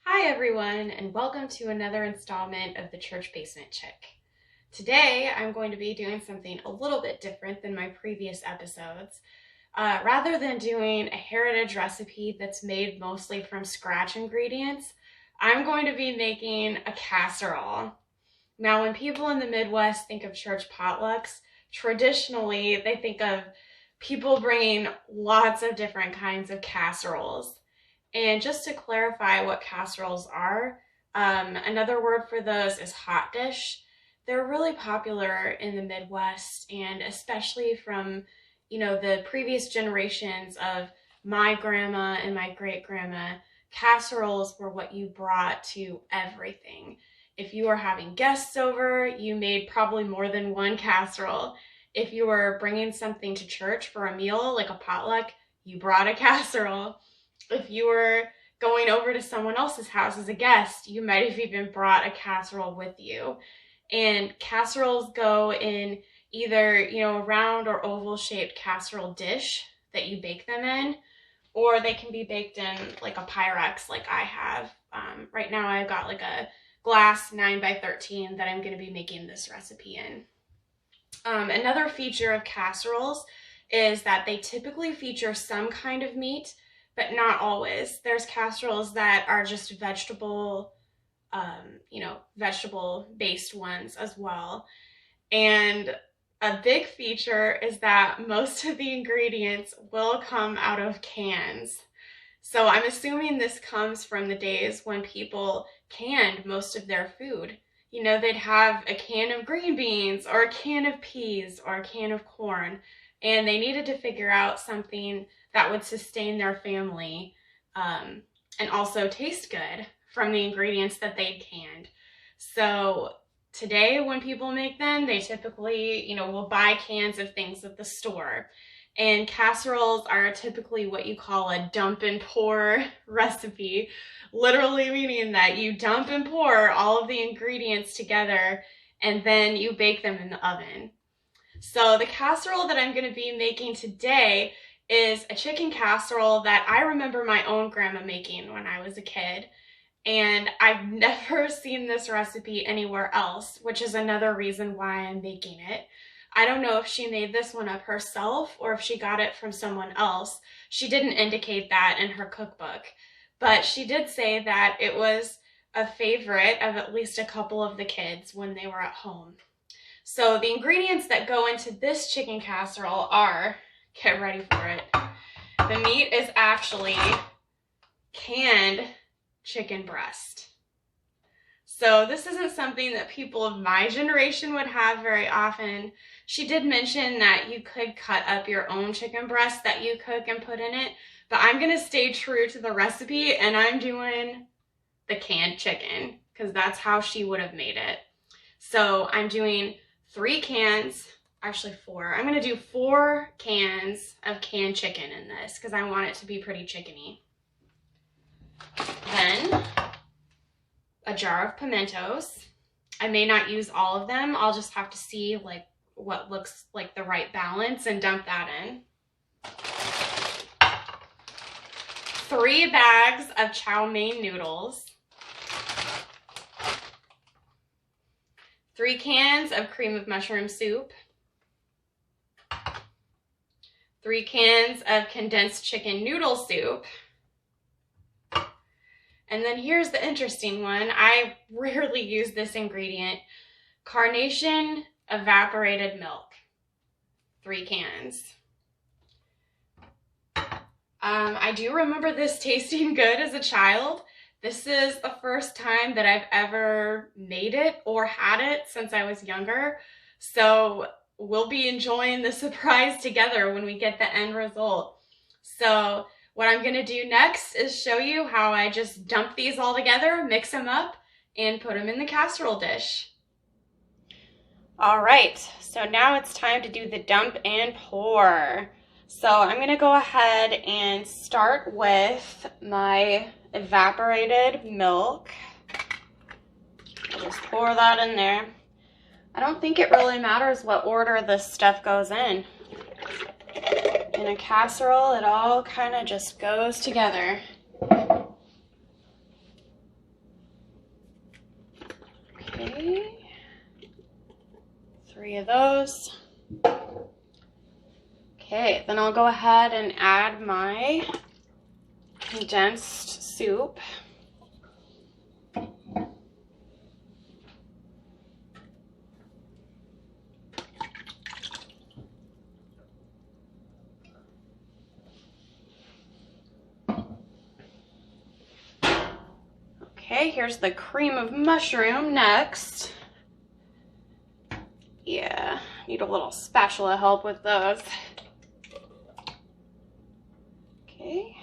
Hi everyone, and welcome to another installment of the Church Basement Chick. Today I'm going to be doing something a little bit different than my previous episodes. Rather than doing a heritage recipe that's made mostly from scratch ingredients, I'm going to be making a casserole. Now, when people in the Midwest think of church potlucks, traditionally they think of people bringing lots of different kinds of casseroles. And just to clarify what casseroles are, another word for those is hot dish. They're really popular in the Midwest, and especially from, the previous generations of my grandma and my great-grandma, casseroles were what you brought to everything. If you were having guests over, you made probably more than one casserole. If you were bringing something to church for a meal, like a potluck, you brought a casserole. If you were going over to someone else's house as a guest, you might have even brought a casserole with you. And casseroles go in either, a round or oval shaped casserole dish that you bake them in, or they can be baked in like a Pyrex like I have. Right now I've got like a glass 9x13 that I'm going to be making this recipe in. Another feature of casseroles is that they typically feature some kind of meat, but not always. There's casseroles that are just vegetable based ones as well. And a big feature is that most of the ingredients will come out of cans. So I'm assuming this comes from the days when people canned most of their food. They'd have a can of green beans or a can of peas or a can of corn, and they needed to figure out something that would sustain their family and also taste good from the ingredients that they'd canned. So today when people make them, they typically, will buy cans of things at the store. And casseroles are typically what you call a dump and pour recipe, literally meaning that you dump and pour all of the ingredients together and then you bake them in the oven. So the casserole that I'm going to be making today is a chicken casserole that I remember my own grandma making when I was a kid. And I've never seen this recipe anywhere else, which is another reason why I'm making it. I don't know if she made this one up herself or if she got it from someone else. She didn't indicate that in her cookbook, but she did say that it was a favorite of at least a couple of the kids when they were at home. So the ingredients that go into this chicken casserole are, get ready for it, the meat is actually canned chicken breast. So this isn't something that people of my generation would have very often. She did mention that you could cut up your own chicken breast that you cook and put in it, but I'm going to stay true to the recipe and I'm doing the canned chicken because that's how she would have made it. So I'm doing 3 cans, actually 4. I'm going to do 4 cans of canned chicken in this because I want it to be pretty chickeny. Then a jar of pimentos. I may not use all of them. I'll just have to see like what looks like the right balance and dump that in. 3 bags of chow mein noodles. 3 cans of cream of mushroom soup. 3 cans of condensed chicken noodle soup. And then here's the interesting one. I rarely use this ingredient. Carnation evaporated milk. 3 cans. I do remember this tasting good as a child. This is the first time that I've ever made it or had it since I was younger. So we'll be enjoying the surprise together when we get the end result. So what I'm going to do next is show you how I just dump these all together, mix them up, and put them in the casserole dish. All right, so now it's time to do the dump and pour. So I'm going to go ahead and start with my evaporated milk. I'll just pour that in there. I don't think it really matters what order this stuff goes in. In a casserole, it all kind of just goes together. 3 of those. Okay, then I'll go ahead and add my condensed soup. Okay, here's the cream of mushroom next. Yeah, need a little spatula help with those. Okay.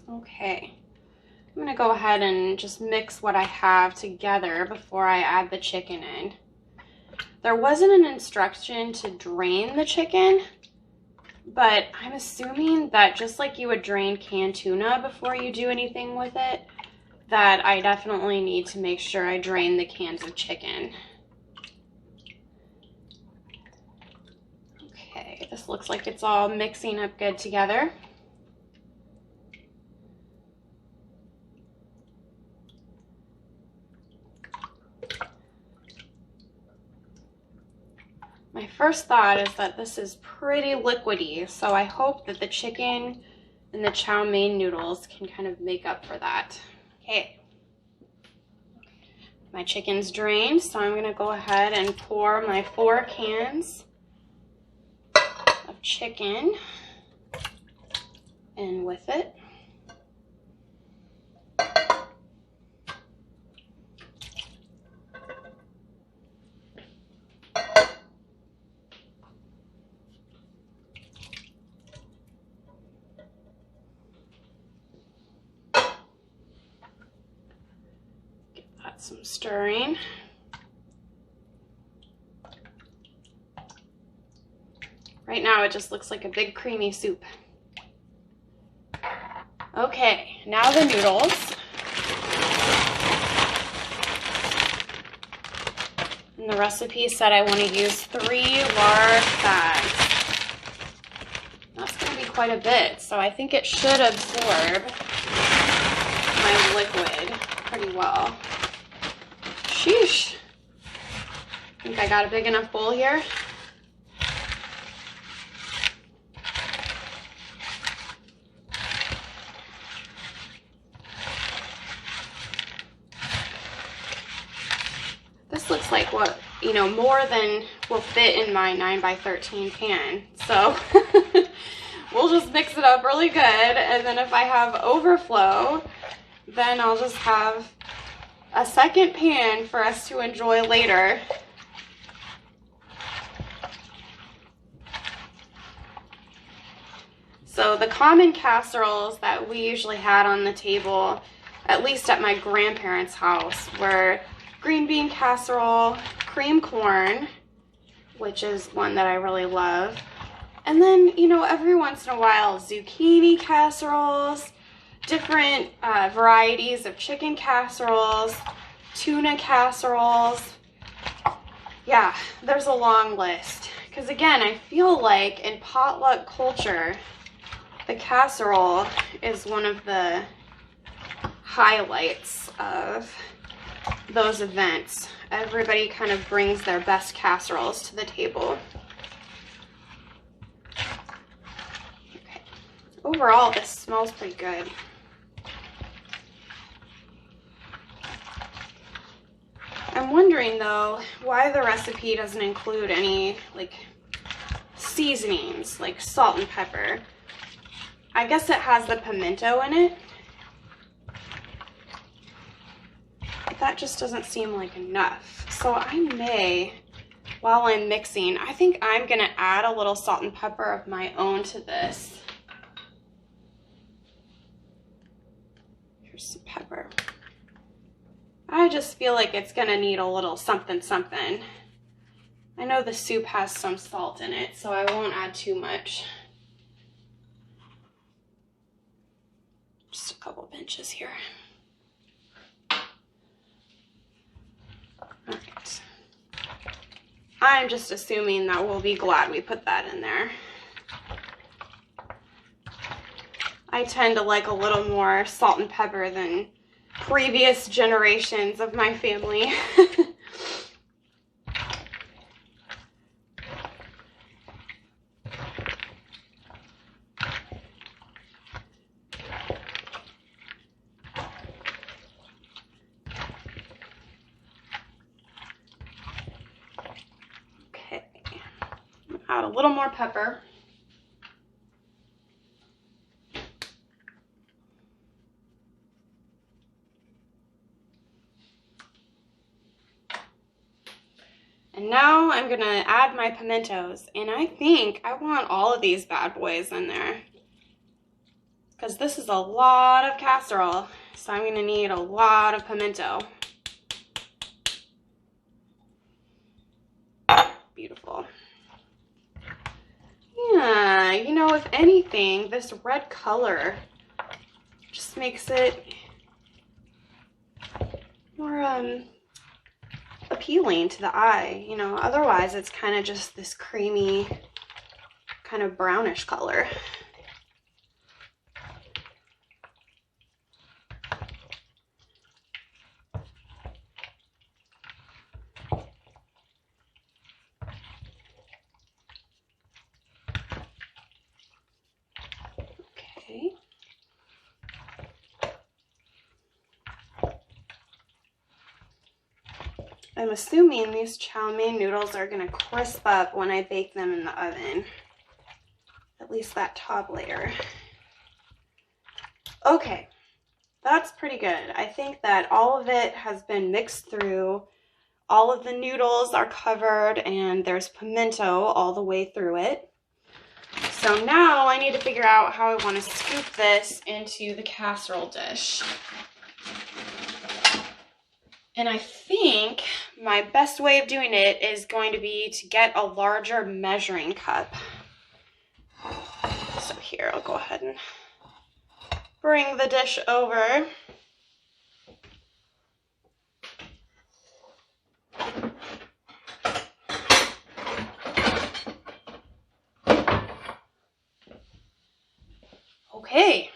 Okay, I'm gonna go ahead and just mix what I have together before I add the chicken in. There wasn't an instruction to drain the chicken, but I'm assuming that just like you would drain canned tuna before you do anything with it, that I definitely need to make sure I drain the cans of chicken. Okay, this looks like it's all mixing up good together. My first thought is that this is pretty liquidy, so I hope that the chicken and the chow mein noodles can kind of make up for that. Okay, my chicken's drained, so I'm gonna go ahead and pour my 4 cans of chicken in with it. Some stirring. Right now it just looks like a big creamy soup. Okay, now the noodles. And the recipe said I want to use 3 large bags. That's going to be quite a bit, so I think it should absorb my liquid pretty well. Sheesh. Think I got a big enough bowl here? This looks like what, more than will fit in my 9x13 pan. So we'll just mix it up really good, and then if I have overflow, then I'll just have a second pan for us to enjoy later. So the common casseroles that we usually had on the table, at least at my grandparents' house, were green bean casserole, cream corn, which is one that I really love, and then, every once in a while, zucchini casseroles, different varieties of chicken casseroles, tuna casseroles. Yeah, there's a long list. Because again, I feel like in potluck culture, the casserole is one of the highlights of those events. Everybody kind of brings their best casseroles to the table. Okay. Overall, this smells pretty good. I'm wondering though why the recipe doesn't include any seasonings like salt and pepper. I guess it has the pimento in it, but that just doesn't seem like enough. So I may, while I'm mixing, I think I'm gonna add a little salt and pepper of my own to this. Here's some pepper. I just feel like it's gonna need a little something something. I know the soup has some salt in it, so I won't add too much. Just just a couple pinches here. All right. I'm just assuming that we'll be glad we put that in there. I tend to like a little more salt and pepper than previous generations of my family. Okay, add a little more pepper. And now I'm gonna add my pimentos, and I think I want all of these bad boys in there because this is a lot of casserole, so I'm gonna need a lot of pimento. Beautiful. Yeah, you know, if anything, this red color just makes it more appealing to the eye, you know. Otherwise it's kind of just this creamy kind of brownish color. Okay. I'm assuming these chow mein noodles are gonna crisp up when I bake them in the oven. At least that top layer. Okay, that's pretty good. I think that all of it has been mixed through. All of the noodles are covered and there's pimento all the way through it. So now I need to figure out how I want to scoop this into the casserole dish. And I think my best way of doing it is going to be to get a larger measuring cup. So here, I'll go ahead and bring the dish over. Okay,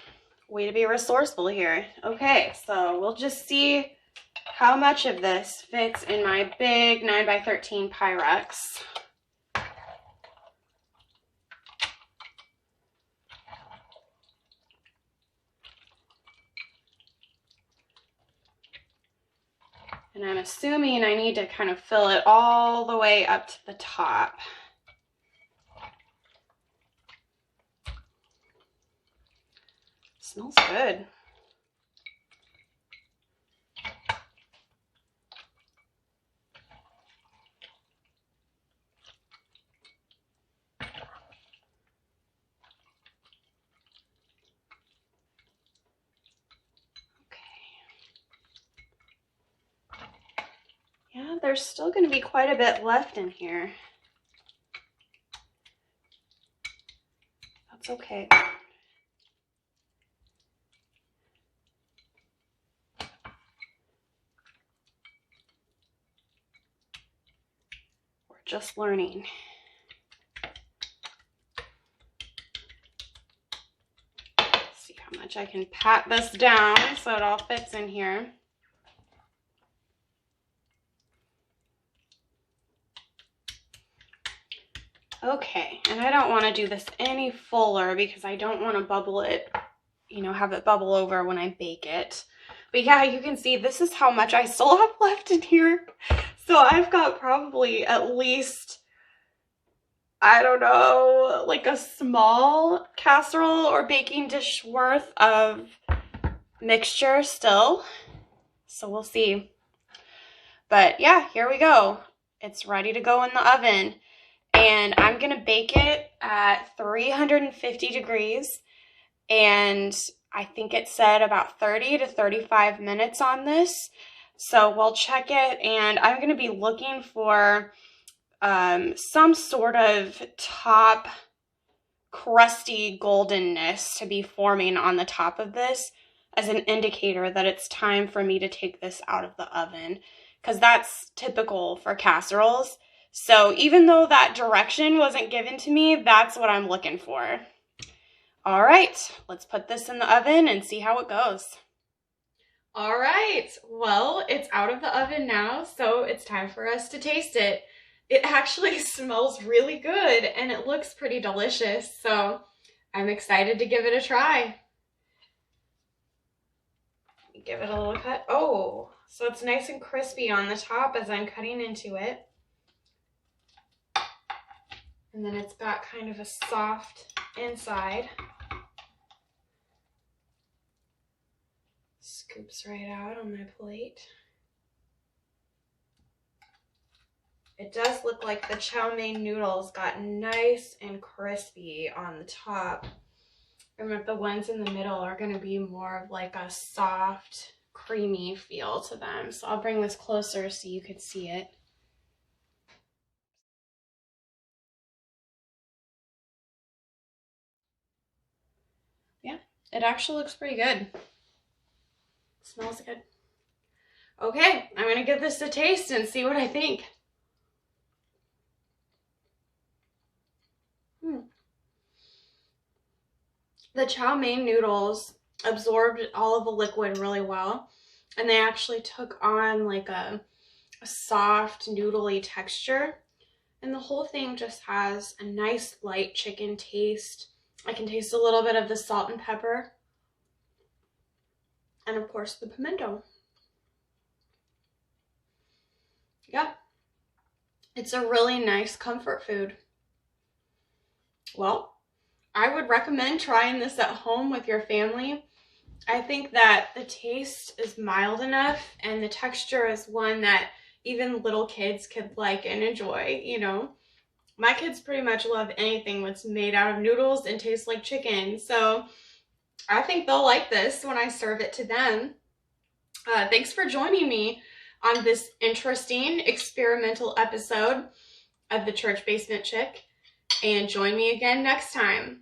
way to be resourceful here. Okay, so we'll just see how much of this fits in my big 9x13 Pyrex. And I'm assuming I need to kind of fill it all the way up to the top. Smells good. Yeah, there's still going to be quite a bit left in here. That's okay. We're just learning. Let's see how much I can pat this down so it all fits in here. Okay, and I don't want to do this any fuller because I don't want to bubble it, you know, have it bubble over when I bake it. But yeah, you can see this is how much I still have left in here. So I've got probably at least, I don't know, like a small casserole or baking dish worth of mixture still. So we'll see. But yeah, here we go. It's ready to go in the oven. And I'm going to bake it at 350 degrees. And I think it said about 30 to 35 minutes on this. So we'll check it. And I'm going to be looking for some sort of top crusty goldenness to be forming on the top of this. as an indicator that it's time for me to take this out of the oven, because that's typical for casseroles. So even though that direction wasn't given to me, that's what I'm looking for. All right, let's put this in the oven and see how it goes. All right, well, it's out of the oven now, so it's time for us to taste it. It actually smells really good and it looks pretty delicious, so I'm excited to give it a try. Give it a little cut. Oh, so it's nice and crispy on the top as I'm cutting into it. And then it's got kind of a soft inside. Scoops right out on my plate. It does look like the chow mein noodles got nice and crispy on the top. And that the ones in the middle are going to be more of like a soft, creamy feel to them. So I'll bring this closer so you could see it. Yeah, it actually looks pretty good. Smells good. Okay, I'm going to give this a taste and see what I think. The chow mein noodles absorbed all of the liquid really well, and they actually took on like a soft noodly texture, and the whole thing just has a nice light chicken taste. I can taste a little bit of the salt and pepper, and of course the pimento. Yeah, it's a really nice comfort food. Well, I would recommend trying this at home with your family. I think that the taste is mild enough and the texture is one that even little kids could like and enjoy, you know. My kids pretty much love anything that's made out of noodles and tastes like chicken. So I think they'll like this when I serve it to them. Thanks for joining me on this interesting experimental episode of the Church Basement Chick. And join me again next time.